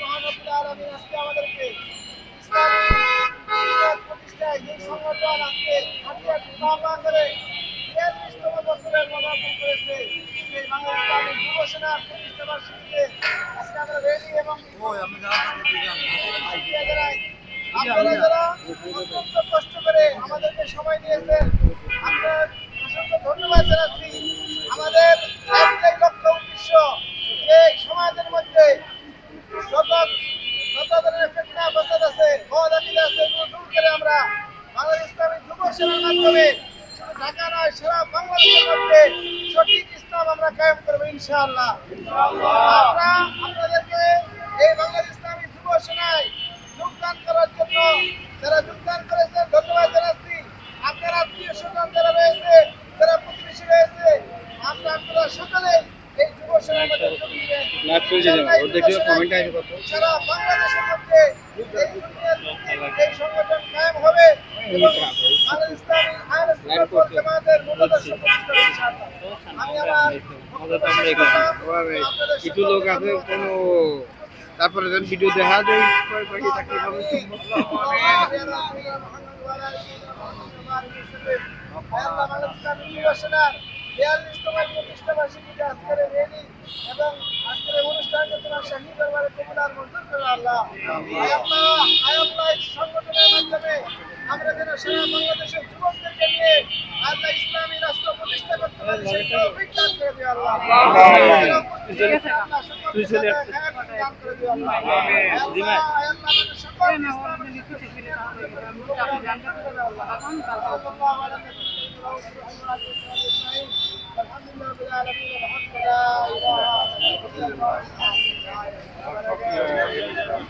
মহানবুল আলামিন আজকে আমাদেরকে ইসলামী প্রতিষ্ঠায় যে সংগঠন আজকে হাতিয়ার করে 42তম বছরের পদার্পণ করেছে, সেই বাংলা ইসলামী যুব সেনার প্রতিষ্ঠা বার্ষিকীতে আজকে আমরা রেলি এবং আপনারা যারা অত্যন্ত কষ্ট করে আমাদেরকে সময় দিয়েছেন, আমরা অসংখ্য ধন্যবাদ জানাচ্ছি। আমাদের একটাই লক্ষ্য উদ্দেশ্য যে সমাজের মধ্যে যত ধরনের ফিতনা ফাসাদ আছে, অরাজকতা আছে, এগুলো দূর করে আমরা বাংলাদেশ ইসলামী যুব সেনার মাধ্যমে শুধু ঢাকা নয় সারা বাংলাদেশের মধ্যে সঠিক ইসলাম আমরা কায়েম করবো ইনশাআল্লাহ। আমরা আপনাদেরকে এই বাংলাদেশ ইসলামী যুব সেনায় যোগদান করার জন্য যারা যোগদান করেছেন ধন্যবাদ জানাচ্ছি। আপনার আত্মীয় স্বজন যারা রয়েছে, যারা প্রতিবেশী রয়েছে, আপনারা সকলে এই যুব সেনার মধ্যে যোগ দিবেন। সারা বাংলাদেশের মধ্যে এই সংগঠন কায়েম হবে এবং বাংলাদেশ ইসলামী আহলে সুন্নাত ওয়াল জামাতের মূলাদর্শ প্রতিষ্ঠা ইনশাআল্লাহ। আমি আমার কিছু লোক আছে কোনো তারপরে ভিডিও দেখা যায় প্রতিষ্ঠা বার্ষিকীতে আজকের রেলি এবং আজকের অনুষ্ঠানকে তোমার শাহী দরবারে কবুল আর মঞ্জুর করে আল্লাহ। আল্লাহ সংগঠনের মাধ্যমে আমরা যেন সারা বাংলাদেশের যুবকদেরকে নিয়ে আল্লাহ ইসলামী রাষ্ট্র প্রতিষ্ঠা করতে পারি সেই তৌফিক দান করে দিও আল্লাহ। দান করে দিও আল্লাহ। সকল ইসলামী الحمد لله رب العالمين الحمد لله